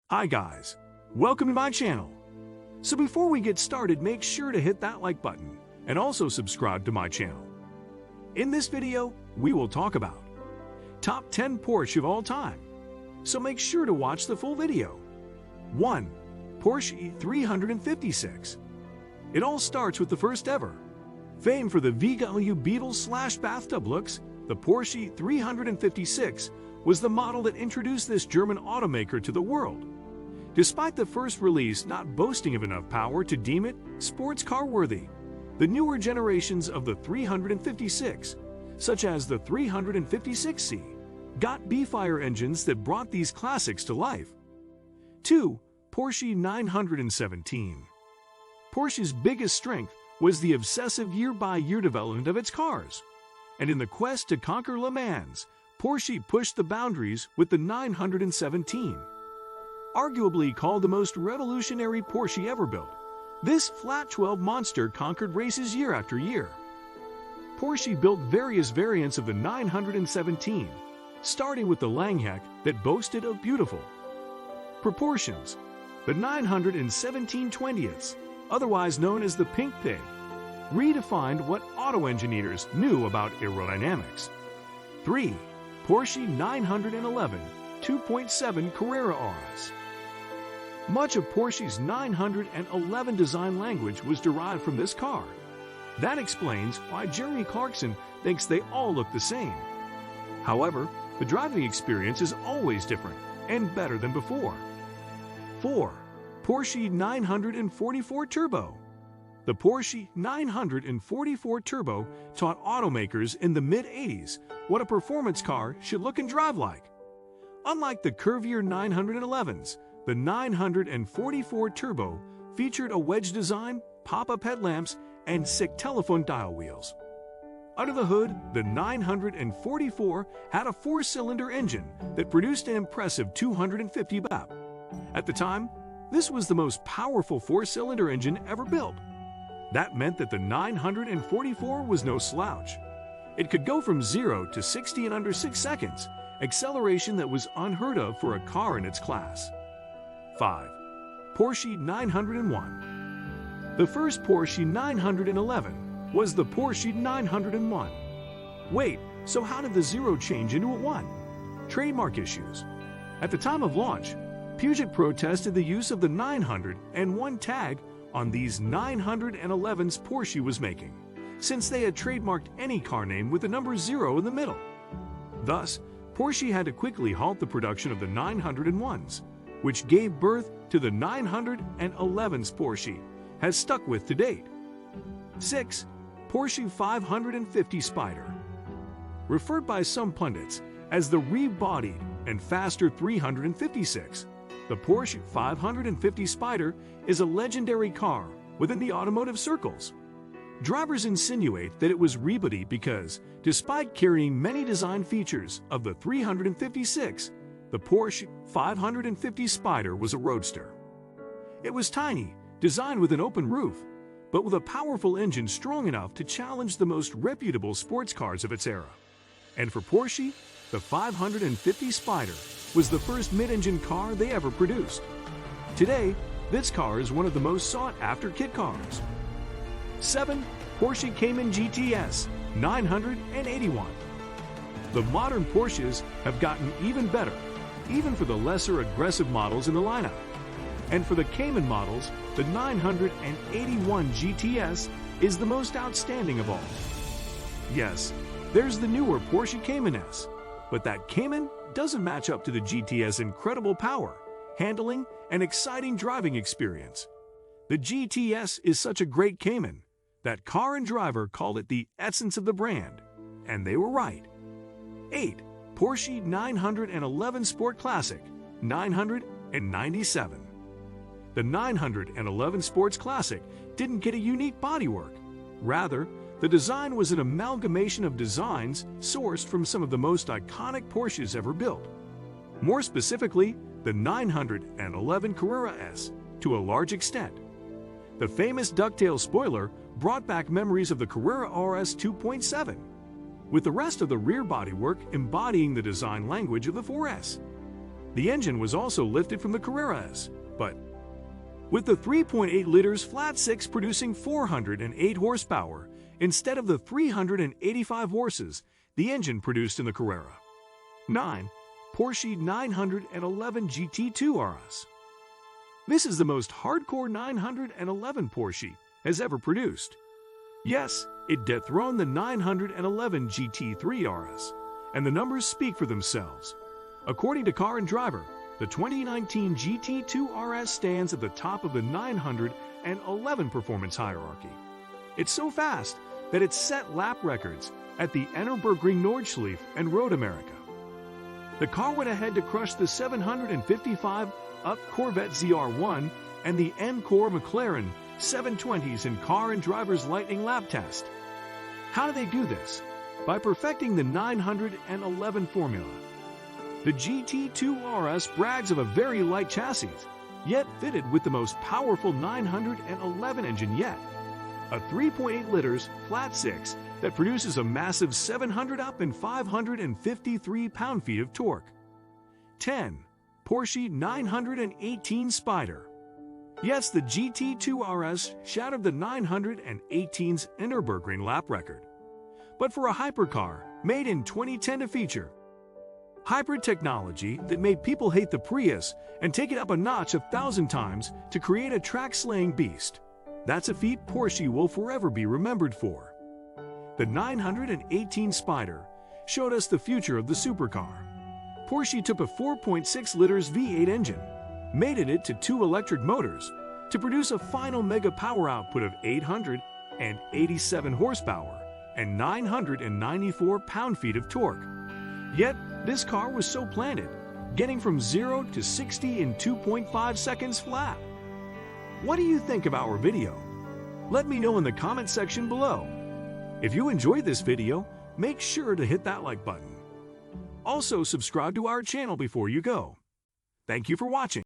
Hi guys, welcome to my channel. So before we get started, make sure to hit that like button and also subscribe to my channel. In this video, we will talk about top 10 Porsche of all time. So make sure to watch the full video. 1. Porsche 356. It all starts with the first ever. Famed for the VW Beetle/bathtub looks, the Porsche 356 was the model that introduced this German automaker to the world. Despite the first release not boasting of enough power to deem it sports car worthy, the newer generations of the 356, such as the 356C, got B-Fire engines that brought these classics to life. 2. Porsche 917. Porsche's biggest strength was the obsessive year-by-year development of its cars. And in the quest to conquer Le Mans, Porsche pushed the boundaries with the 917. Arguably called the most revolutionary Porsche ever built, this flat 12 monster conquered races year after year. Porsche built various variants of the 917, starting with the Langheck that boasted of beautiful proportions. The 917 20ths, otherwise known as the Pink Pig, redefined what auto engineers knew about aerodynamics. 3. Porsche 911 2.7 Carrera RS. Much of Porsche's 911 design language was derived from this car. That explains why Jeremy Clarkson thinks they all look the same. However, the driving experience is always different and better than before. 4. Porsche 944 Turbo. The Porsche 944 Turbo taught automakers in the mid-80s what a performance car should look and drive like. Unlike the curvier 911s, the 944 Turbo featured a wedge design, pop-up headlamps, and sick telephone dial wheels. Under the hood, the 944 had a four-cylinder engine that produced an impressive 250 bp. At the time, this was the most powerful four-cylinder engine ever built. That meant that the 944 was no slouch. It could go from 0 to 60 in under 6 seconds, acceleration that was unheard of for a car in its class. 5. Porsche 901. The first Porsche 911 was the Porsche 901. Wait, so how did the 0 change into a 1? Trademark issues. At the time of launch, Puget protested the use of the 901 tag on these 911s Porsche was making, since they had trademarked any car name with the number 0 in the middle. Thus, Porsche had to quickly halt the production of the 901s, which gave birth to the 911s Porsche has stuck with to date. 6. Porsche 550 Spyder. Referred by some pundits as the rebodied and faster 356, the Porsche 550 Spyder is a legendary car within the automotive circles. Drivers insinuate that it was rebodied because, despite carrying many design features of the 356, the Porsche 550 Spyder was a roadster. It was tiny, designed with an open roof, but with a powerful engine strong enough to challenge the most reputable sports cars of its era. And for Porsche, the 550 Spyder was the first mid-engine car they ever produced. Today, this car is one of the most sought-after kit cars. 7. Porsche Cayman GTS 981. The modern Porsches have gotten even better, even for the lesser aggressive models in the lineup. And for the Cayman models, the 981 GTS is the most outstanding of all. Yes, there's the newer Porsche Cayman S, but that Cayman doesn't match up to the GTS' incredible power, handling, and exciting driving experience. The GTS is such a great Cayman that car and driver called it the essence of the brand, and they were right. 8. Porsche 911 Sport Classic 997. The 911 Sports Classic didn't get a unique bodywork. Rather, the design was an amalgamation of designs sourced from some of the most iconic Porsches ever built. More specifically, the 911 Carrera S, to a large extent. The famous ducktail spoiler brought back memories of the Carrera RS 2.7, with the rest of the rear bodywork embodying the design language of the 4S. The engine was also lifted from the Carrera RS, but with the 3.8 liters flat six producing 408 horsepower instead of the 385 horses the engine produced in the Carrera. 9. Porsche 911 GT2 RS. This is the most hardcore 911 Porsche has ever produced. Yes, it dethroned the 911 GT3 RS, and the numbers speak for themselves. According to Car and Driver, the 2019 GT2 RS stands at the top of the 911 performance hierarchy. It's so fast that it set lap records at the Nürburgring Nordschleife and Road America. The car went ahead to crush the 755 up Corvette ZR1 and the encore McLaren 720s in Car and Driver's lightning lap test. How do they do this? By perfecting the 911 formula. The GT2 RS brags of a very light chassis, yet fitted with the most powerful 911 engine yet. A 3.8 liters flat six that produces a massive 700 up and 553 pound-feet of torque. 10. Porsche 918 Spyder. Yes, the GT2 RS shattered the 918's Nürburgring lap record. But for a hypercar made in 2010 to feature hybrid technology that made people hate the Prius and take it up a notch 1,000 times to create a track-slaying beast. That's a feat Porsche will forever be remembered for. The 918 Spyder showed us the future of the supercar. Porsche took a 4.6 liters V8 engine, mated it to 2 electric motors to produce a final mega power output of 887 horsepower and 994 pound-feet of torque. Yet, this car was so planted, getting from 0 to 60 in 2.5 seconds flat. What do you think of our video? Let me know in the comment section below. If you enjoyed this video, make sure to hit that like button. Also, subscribe to our channel before you go. Thank you for watching.